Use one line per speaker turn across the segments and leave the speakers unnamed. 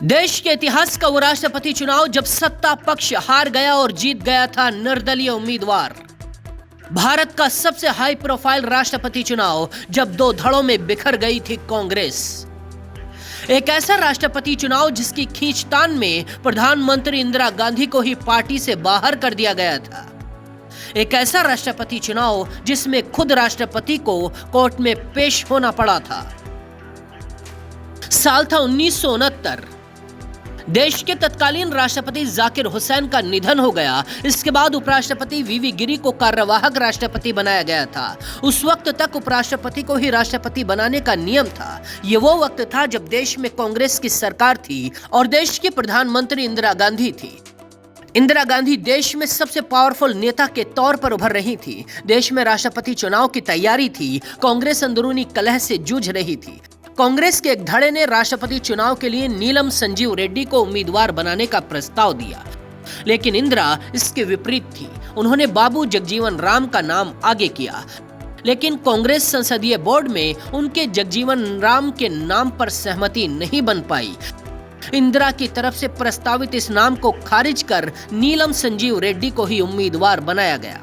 देश के इतिहास का वो राष्ट्रपति चुनाव जब सत्ता पक्ष हार गया और जीत गया था निर्दलीय उम्मीदवार। भारत का सबसे हाई प्रोफाइल राष्ट्रपति चुनाव जब दो धड़ों में बिखर गई थी कांग्रेस। एक ऐसा राष्ट्रपति चुनाव जिसकी खींचतान में प्रधानमंत्री इंदिरा गांधी को ही पार्टी से बाहर कर दिया गया था। एक ऐसा राष्ट्रपति चुनाव जिसमें खुद राष्ट्रपति को कोर्ट में पेश होना पड़ा था। साल था 1969। देश के तत्कालीन राष्ट्रपति जाकिर हुसैन का निधन हो गया। इसके बाद उपराष्ट्रपति वीवी गिरी को कार्यवाहक राष्ट्रपति बनाया गया था। उस वक्त तक उपराष्ट्रपति को ही राष्ट्रपति बनाने का नियम था। ये वो वक्त था जब देश में कांग्रेस की सरकार थी और देश की प्रधानमंत्री इंदिरा गांधी थी। इंदिरा गांधी देश में सबसे पावरफुल नेता के तौर पर उभर रही थी। देश में राष्ट्रपति चुनाव की तैयारी थी। कांग्रेस अंदरूनी कलह से जूझ रही थी। कांग्रेस के एक धड़े ने राष्ट्रपति चुनाव के लिए नीलम संजीव रेड्डी को उम्मीदवार बनाने का प्रस्ताव दिया, लेकिन इंदिरा इसके विपरीत थी। उन्होंने बाबू जगजीवन राम का नाम आगे किया, लेकिन कांग्रेस संसदीय बोर्ड में उनके जगजीवन राम के नाम पर सहमति नहीं बन पाई। इंदिरा की तरफ से प्रस्तावित इस नाम को खारिज कर नीलम संजीव रेड्डी को ही उम्मीदवार बनाया गया।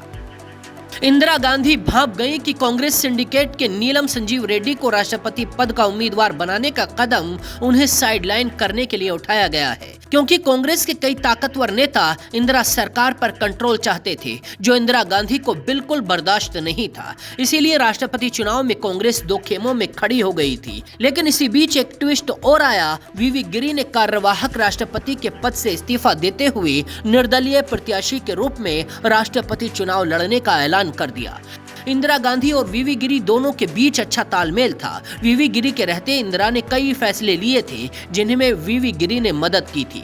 इंदिरा गांधी भांप गई कि कांग्रेस सिंडिकेट के नीलम संजीव रेड्डी को राष्ट्रपति पद का उम्मीदवार बनाने का कदम उन्हें साइडलाइन करने के लिए उठाया गया है, क्योंकि कांग्रेस के कई ताकतवर नेता इंदिरा सरकार पर कंट्रोल चाहते थे, जो इंदिरा गांधी को बिल्कुल बर्दाश्त नहीं था। इसीलिए राष्ट्रपति चुनाव में कांग्रेस दो खेमों में खड़ी हो गई थी। लेकिन इसी बीच एक ट्विस्ट और आया। वीवी गिरी ने कार्यवाहक राष्ट्रपति के पद से इस्तीफा देते हुए निर्दलीय प्रत्याशी के रूप में राष्ट्रपति चुनाव लड़ने का ऐलान कर दिया। इंदिरा गांधी और वीवी गिरी दोनों के बीच अच्छा तालमेल था। वीवी गिरी के रहते इंदिरा ने कई फैसले लिए थे जिनमें वीवी गिरी ने मदद की थी।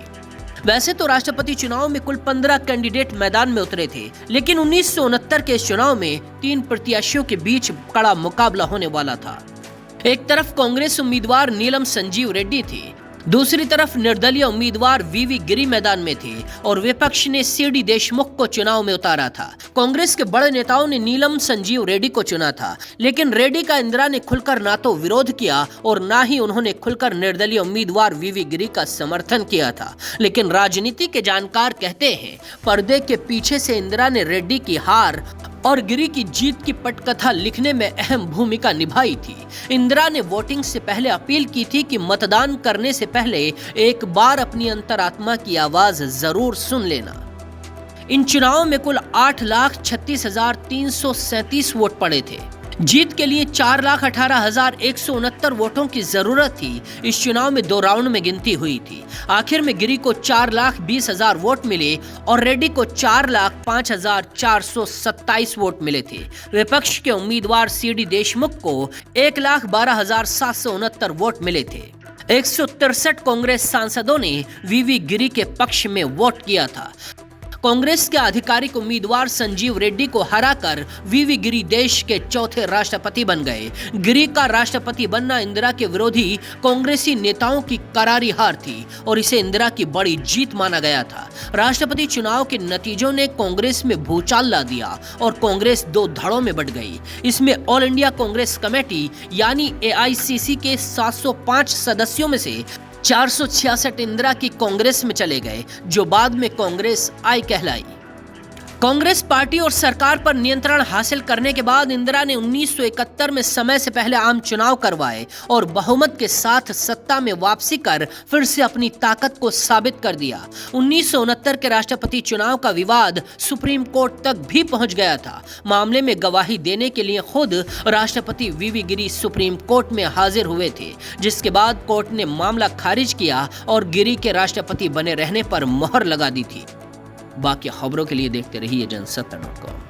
वैसे तो राष्ट्रपति चुनाव में कुल 15 कैंडिडेट मैदान में उतरे थे, लेकिन 1969 के इस चुनाव में 3 प्रत्याशियों के बीच कड़ा मुकाबला होने वाला था। एक तरफ कांग्रेस उम्मीदवार नीलम संजीव रेड्डी थी, दूसरी तरफ निर्दलीय उम्मीदवार वीवी गिरी मैदान में थे और विपक्ष ने सीडी देशमुख को चुनाव में उतारा था। कांग्रेस के बड़े नेताओं ने नीलम संजीव रेड्डी को चुना था, लेकिन रेड्डी का इंदिरा ने खुलकर ना तो विरोध किया और ना ही उन्होंने खुलकर निर्दलीय उम्मीदवार वीवी गिरी का समर्थन किया था। लेकिन राजनीति के जानकार कहते हैं, पर्दे के पीछे से इंदिरा ने रेड्डी की हार और गिरी की जीत की पटकथा लिखने में अहम भूमिका निभाई थी। इंदिरा ने वोटिंग से पहले अपील की थी कि मतदान करने से पहले एक बार अपनी अंतरात्मा की आवाज जरूर सुन लेना। इन चुनावों में कुल 8,36,337 वोट पड़े थे। जीत के लिए 4,18,169 वोटों की जरूरत थी। इस चुनाव में 2 राउंड में गिनती हुई थी। आखिर में गिरी को 4,20,000 वोट मिले और रेड्डी को 4,05,427 वोट मिले थे। विपक्ष के उम्मीदवार सीडी देशमुख को 1,12,769 वोट मिले थे। 163 कांग्रेस सांसदों ने वीवी गिरी के पक्ष में वोट किया था। कांग्रेस के आधिकारिक उम्मीदवार संजीव रेड्डी को हराकर वीवी गिरी देश के चौथे राष्ट्रपति बन गए। गिरी का राष्ट्रपति बनना इंदिरा के विरोधी कांग्रेसी नेताओं की करारी हार थी और इसे इंदिरा की बड़ी जीत माना गया था। राष्ट्रपति चुनाव के नतीजों ने कांग्रेस में भूचाल ला दिया और कांग्रेस 2 धड़ों में बंट गई। इसमें ऑल इंडिया कांग्रेस कमेटी यानी AICC के 705 सदस्यों में से 466 इंदिरा की कांग्रेस में चले गए, जो बाद में कांग्रेस आई कहलाई। कांग्रेस पार्टी और सरकार पर नियंत्रण हासिल करने के बाद इंदिरा ने 1971 में समय से पहले आम चुनाव करवाए और बहुमत के साथ सत्ता में वापसी कर फिर से अपनी ताकत को साबित कर दिया। 1969 के राष्ट्रपति चुनाव का विवाद सुप्रीम कोर्ट तक भी पहुंच गया था। मामले में गवाही देने के लिए खुद राष्ट्रपति वीवी गिरी सुप्रीम कोर्ट में हाजिर हुए थे, जिसके बाद कोर्ट ने मामला खारिज किया और गिरी के राष्ट्रपति बने रहने पर मोहर लगा दी थी। बाकी खबरों के लिए देखते रहिए जनसत्ता.com।